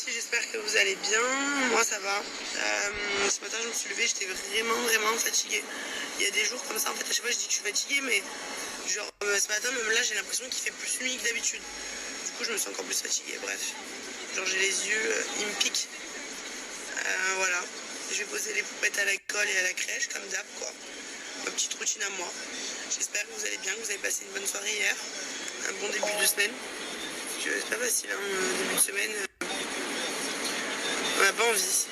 filles, j'espère que vous allez bien. Moi ça va. Ce matin je me suis levée, j'étais vraiment fatiguée. Il y a des jours comme ça, en fait à chaque fois je dis que je suis fatiguée, mais genre ce matin même là j'ai l'impression qu'il fait plus nuit que d'habitude. Du coup je me sens encore plus fatiguée, bref. Genre j'ai les yeux, ils me piquent. Voilà. Je vais poser les poupettes à l'école et à la crèche comme d'hab quoi. Ma petite routine à moi. J'espère que vous allez bien, que vous avez passé une bonne soirée hier. Un bon début de semaine. C'est pas facile, hein, début de semaine. On n'a pas envie.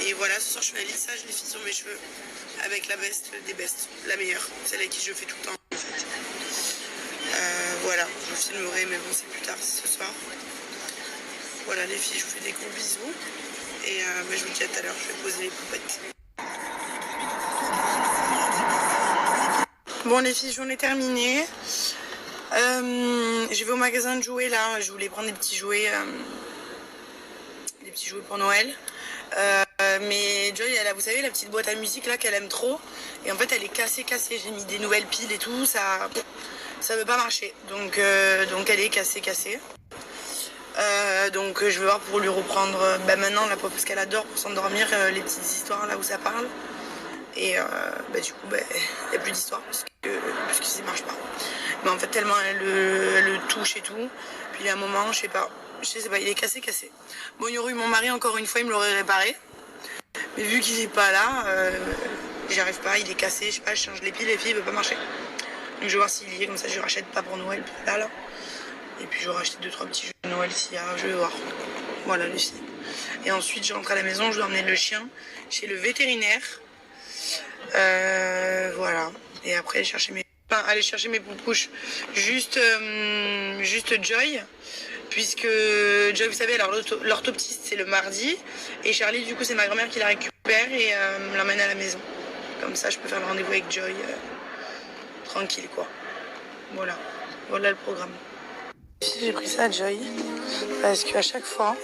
Et voilà, ce soir je fais un lissage les filles sur mes cheveux. Avec la best des bestes. La meilleure. Celle avec qui je fais tout le temps en fait. Voilà, je vous filmerai, mais bon c'est plus tard ce soir. Voilà les filles, je vous fais des gros bisous. Et je vous dis à tout à l'heure, je vais poser les poupettes. Bon les filles, journée terminée. Je vais au magasin de jouets là, je voulais prendre des petits jouets pour Noël. Mais Joy, elle a, vous savez, la petite boîte à musique là qu'elle aime trop. Et en fait elle est cassée. J'ai mis des nouvelles piles et tout, ça veut pas marcher. Donc elle est cassée. Donc je vais voir pour lui reprendre maintenant là, parce qu'elle adore pour s'endormir les petites histoires là où ça parle. Et du coup il n'y a plus d'histoire parce que ça marche pas. Mais en fait tellement elle le touche et tout. Puis il y a un moment, je sais pas, il est cassé. Bon, il y aurait eu mon mari encore une fois, il me l'aurait réparé. Mais vu qu'il est pas là, j'y arrive pas, il est cassé, je sais pas, je change les piles il veut pas marcher. Donc je vais voir s'il y est, comme ça je rachète pas pour Noël là. Et puis je vais racheter 2-3 petits jeux de Noël s'il y a, je vais voir. Voilà les filles. Et ensuite je rentre à la maison, je dois emmener le chien chez le vétérinaire. Voilà. Et après aller chercher mes poupouches. Juste Joy. Puisque Joy, vous savez, alors l'orthoptiste c'est le mardi. Et Charlie, du coup, c'est ma grand-mère qui la récupère et me l'emmène à la maison. Comme ça, je peux faire le rendez-vous avec Joy tranquille, quoi. Voilà le programme. J'ai pris ça à Joy parce qu'à chaque fois,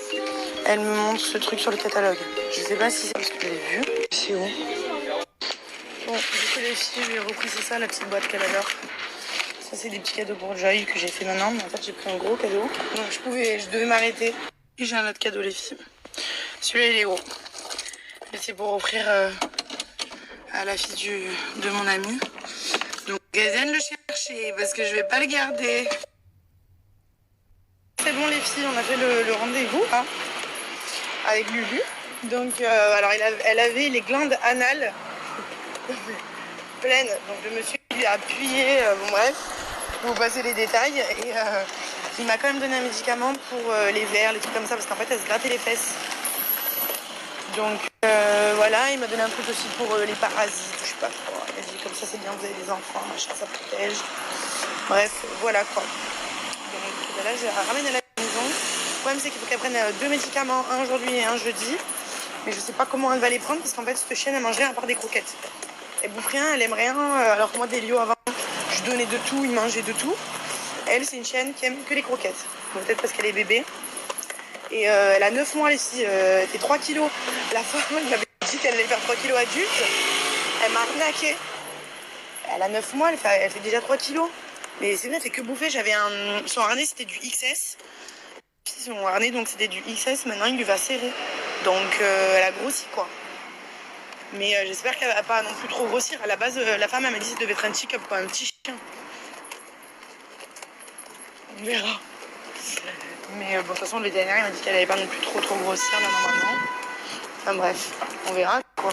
elle me montre ce truc sur le catalogue. Je sais pas si c'est parce que je l'ai vu. C'est où? Bon, du coup, les filles, j'ai repris, c'est ça, la petite boîte qu'elle adore. Ça, c'est des petits cadeaux pour Joy que j'ai fait maintenant. Mais en fait, j'ai pris un gros cadeau. Donc, je devais m'arrêter. Et j'ai un autre cadeau, les filles. Celui-là, il est gros. Et c'est pour offrir à la fille de mon ami. Donc, elle vient de le chercher parce que je vais pas le garder. C'est bon, les filles, on a fait le rendez-vous hein, avec Lulu. Donc, alors, elle avait les glandes anales pleines. Donc, le monsieur lui a appuyé. Bon, bref. Pour vous passer les détails et il m'a quand même donné un médicament pour les vers, les trucs comme ça parce qu'en fait elle se grattait les fesses. Donc voilà, il m'a donné un truc aussi pour les parasites, je sais pas quoi. Il a dit comme ça c'est bien, vous avez des enfants, machin, ça protège. Bref, voilà quoi. Donc là je la ramène à la maison. Le problème c'est qu'il faut qu'elle prenne 2 médicaments, un aujourd'hui et un jeudi. Mais je sais pas comment elle va les prendre parce qu'en fait cette chienne elle mange rien à part des croquettes. Elle bouffe rien, elle aime rien, alors que moi Délio avant je donnais de tout, il mangeait de tout. Elle, c'est une chienne qui aime que les croquettes. Bon, peut-être parce qu'elle est bébé. Et elle a 9 mois, les filles. Elle fait 3 kilos. La femme, elle m'avait dit qu'elle allait faire 3 kilos adulte. Elle m'a arnaqué. Elle a 9 mois, elle fait déjà 3 kilos. Mais c'est vrai, elle fait que bouffer. Son harnais, c'était du XS. Son harnais, donc c'était du XS. Maintenant, il lui va serrer. Donc, elle a grossi, quoi. Mais j'espère qu'elle va pas non plus trop grossir. À la base, la femme, elle m'a dit que ça devait être un check-up, quoi, un petit chien. On verra. Mais bon, de toute façon, le vétérinaire, il m'a dit qu'elle allait pas non plus trop grossir, là, normalement. Enfin bref, on verra, quoi.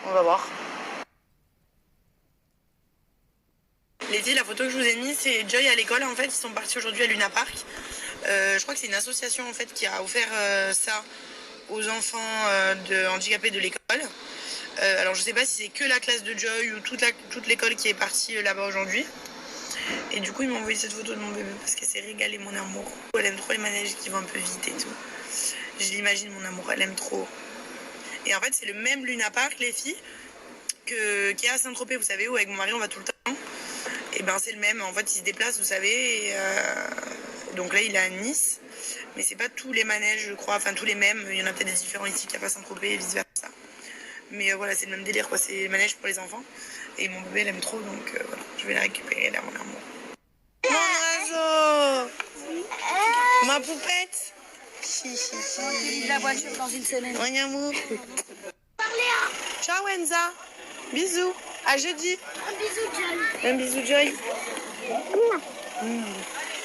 On va voir. Les filles, la photo que je vous ai mise, c'est Joy à l'école, en fait. Ils sont partis aujourd'hui à Luna Park. Je crois que c'est une association, en fait, qui a offert ça aux enfants handicapés de l'école. Alors je sais pas si c'est que la classe de Joy ou toute l'école qui est partie là-bas aujourd'hui. Et du coup il m'a envoyé cette photo de mon bébé parce qu'elle s'est régalée, mon amour. Elle aime trop les manèges qui vont un peu vite et tout. Je l'imagine, mon amour, elle aime trop. Et en fait c'est le même Luna Park, les filles, qui est à Saint-Tropez, vous savez, où avec mon mari on va tout le temps. Et ben c'est le même, en fait il se déplace, vous savez. Et, donc là il est à Nice. Mais c'est pas tous les manèges, je crois, enfin tous les mêmes. Il y en a peut-être des différents ici qui a pas Saint-Tropez et vice versa. Mais voilà, c'est le même délire, quoi. C'est les manèges pour les enfants. Et mon bébé, elle aime trop, donc voilà. Je vais la récupérer, là, mon amour. Mon oiseau! Ma poupette. Chi, chi, chi. On utilise la voiture dans une semaine. Oui, amour. Ciao, Enza. Bisous. À jeudi. Un bisou, Joy. Un bisou, Joy.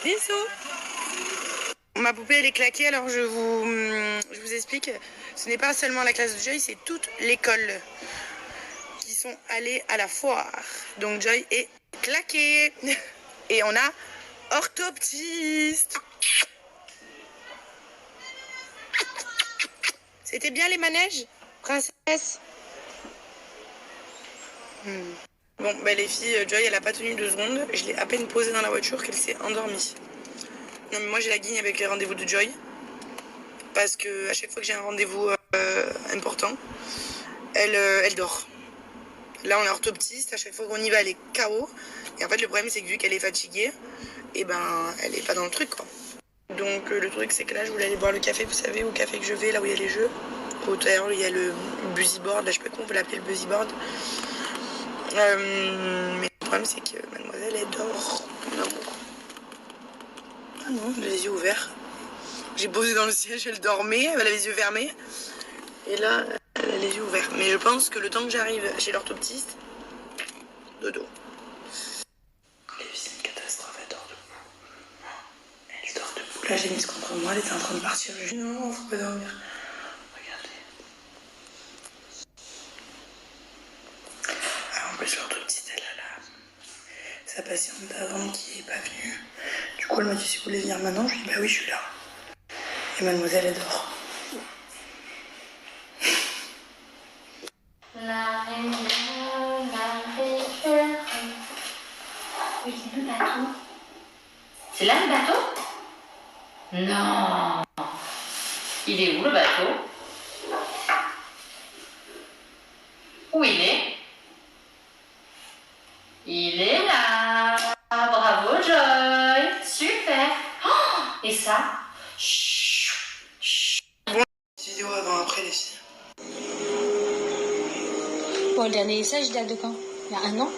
Bisous. Ma poupée, elle est claquée, alors je vous explique. Ce n'est pas seulement la classe de Joy, c'est toute l'école qui sont allés à la foire. Donc Joy est claquée. Et on a orthoptiste. C'était bien les manèges, princesse? Bon, bah les filles, Joy, elle a pas tenu 2 secondes. Je l'ai à peine posée dans la voiture qu'elle s'est endormie. Non, mais moi, j'ai la guigne avec les rendez-vous de Joy. Parce que à chaque fois que j'ai un rendez-vous important, elle dort. Là, on est orthoptiste. À chaque fois qu'on y va, elle est KO. Et en fait, le problème, c'est que vu qu'elle est fatiguée, et ben, elle est pas dans le truc, quoi. Donc, le truc, c'est que là, je voulais aller boire le café, vous savez, au café que je vais, là où il y a les jeux. Au d'ailleurs, il y a le busy board, là, je sais pas comment on peut l'appeler, le busy board. Mais le problème, c'est que mademoiselle, elle dort. Mon amour. Ah non, elle a les yeux ouverts. J'ai posé dans le siège, elle dormait, elle avait les yeux fermés. Et là, elle a les yeux ouverts. Mais je pense que le temps que j'arrive chez l'orthoptiste, dodo. C'est une catastrophe, elle dort debout. Elle dort debout. Là, j'ai mise contre moi, elle était en train de partir. Je dis non, faut pas dormir. Regardez. Alors, en plus, l'orthoptiste, elle a sa patiente d'avant qui est pas venue. Du coup, elle m'a dit si vous voulez venir maintenant. Je lui ai dit bah oui, je suis là. Et mademoiselle, elle dort. La rivière, la rivière. Oui, c'est le bateau. C'est là le bateau? Non. Il est où le bateau? Où il est? Il est là. Bravo Joy. Super. Oh, et ça? Vidéo avant après les filles. Bon, le dernier essai, il date de quand? Il y a 1 an?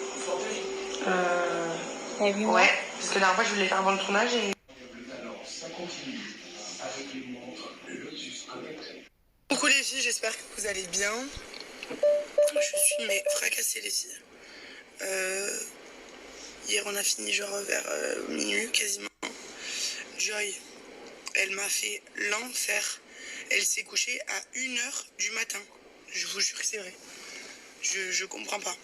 Il y a 8 mois. Ouais, parce que la dernière fois je voulais faire avant le tournage et... Coucou les filles, j'espère que vous allez bien. Je suis mais fracassée les filles. Hier on a fini genre vers minuit quasiment. Joy, elle m'a fait l'enfer. Elle s'est couchée à 1h du matin. Je vous jure que c'est vrai. Je comprends pas.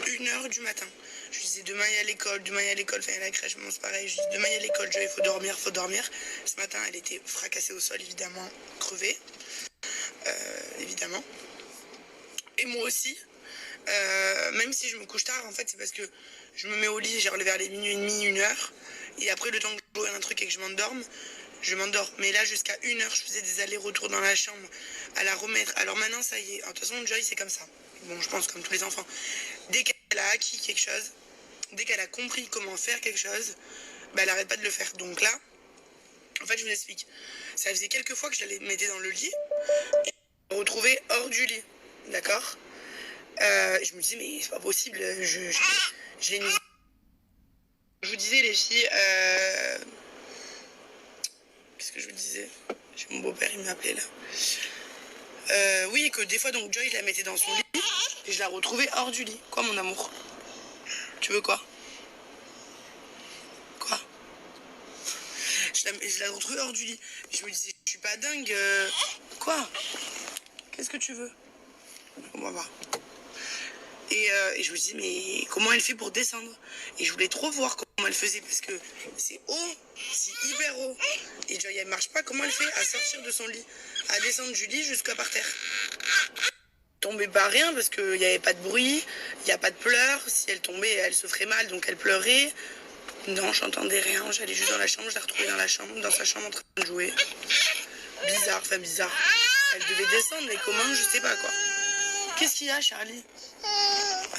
1h du matin. Je lui disais demain il y a l'école, demain il y a l'école, enfin il y a la crèche, mais c'est pareil. Je lui dis demain il y a l'école, Joy, il faut dormir, faut dormir. Ce matin elle était fracassée au sol, évidemment, crevée. Évidemment. Et moi aussi. Même si je me couche tard, en fait, c'est parce que je me mets au lit, genre vers les minuit et demi, 1h. Et après, le temps que je joue un truc et que je m'endors. Mais là, jusqu'à 1h, je faisais des allers-retours dans la chambre à la remettre. Alors maintenant, ça y est. De toute façon, Joy, c'est comme ça. Bon, je pense comme tous les enfants. Dès qu'elle a acquis quelque chose, dès qu'elle a compris comment faire quelque chose, bah, elle n'arrête pas de le faire. Donc là, en fait, je vous explique. Ça faisait quelques fois que je la mettais dans le lit et je me retrouvais hors du lit. D'accord? Je me disais, mais c'est pas possible. Je l'ai mis. Je vous disais, les filles. Qu'est-ce que je vous disais? J'ai mon beau-père, il m'appelait là. Oui, que des fois, donc Joy, je la mettais dans son lit et je la retrouvais hors du lit. Quoi, mon amour? Tu veux quoi? Quoi? Je la retrouvais hors du lit. Et je me disais, je suis pas dingue. Quoi? Qu'est-ce que tu veux? On va voir. Et je me dis, mais comment elle fait pour descendre? Et je voulais trop voir comment elle faisait, parce que c'est haut, c'est hyper haut. Et Joy, elle marche pas, comment elle fait à sortir de son lit, à descendre du lit jusqu'à par terre? Tombait pas rien, parce qu'il n'y avait pas de bruit, il n'y a pas de pleurs. Si elle tombait, elle se ferait mal, donc elle pleurait. Non, j'entendais rien, j'allais juste dans la chambre, je la retrouvais dans sa chambre en train de jouer. Bizarre, enfin bizarre. Elle devait descendre, mais comment, je sais pas quoi. Qu'est-ce qu'il y a, Charlie?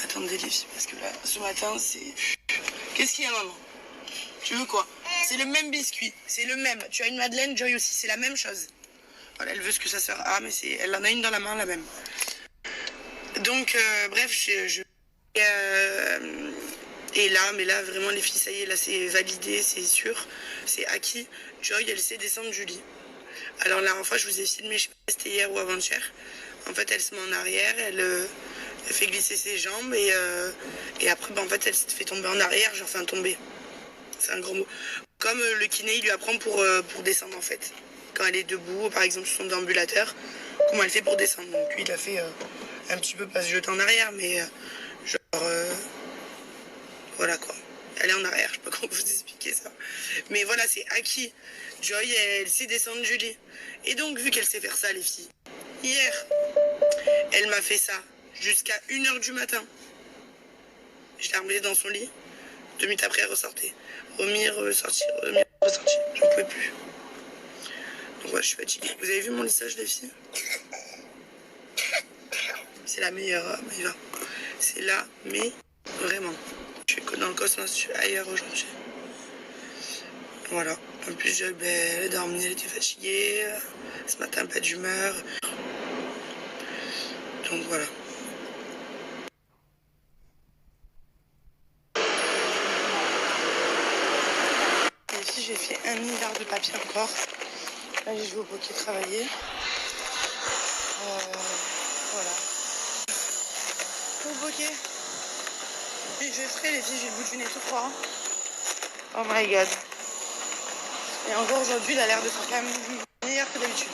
Attendez les filles, parce que là, ce matin, c'est... Qu'est-ce qu'il y a, maman? Tu veux quoi? C'est le même biscuit, c'est le même. Tu as une madeleine, Joy aussi, c'est la même chose. Voilà, elle veut ce que sa sœur a, mais elle en a une dans la main, la même. Donc, bref, Et là, mais là, vraiment, les filles, ça y est, là, c'est validé, c'est sûr, c'est acquis. Joy, elle sait descendre du lit. Alors, la dernière fois, je vous ai filmé, je sais pas si c'était hier ou avant-hier. En fait, elle se met en arrière, elle fait glisser ses jambes et après, en fait, elle se fait tomber en arrière, genre, enfin, tomber. C'est un gros mot. Comme le kiné, il lui apprend pour descendre, en fait. Quand elle est debout, par exemple, sur son déambulateur, comment elle fait pour descendre. Donc, lui, il a fait un petit peu pas se jeter en arrière, mais voilà quoi. Elle est en arrière, je sais pas comment vous expliquer ça. Mais voilà, c'est acquis. Joy, elle sait descendre du lit. Et donc, vu qu'elle sait faire ça, les filles, hier, elle m'a fait ça jusqu'à 1h du matin. Je l'ai remise dans son lit. 2 minutes après, elle ressortait. Remis, ressortir, remis, ressortir. J'en pouvais plus. Donc voilà, je suis fatiguée. Vous avez vu mon lissage, les filles? C'est la meilleure, Maïva. C'est là, mais vraiment. Je suis que dans le cosmos, je suis ailleurs aujourd'hui. Voilà. En plus, elle a dormi, elle était fatiguée. Ce matin, pas d'humeur. Donc voilà. Et ici, j'ai fait 1 milliard de papier encore. Là, j'ai joué au poké travailler. Voilà. Au poké. Et je ferai les filles, j'ai le bout du nez tout froid. Oh my god. Et encore aujourd'hui, il a l'air de faire quand même meilleur que d'habitude.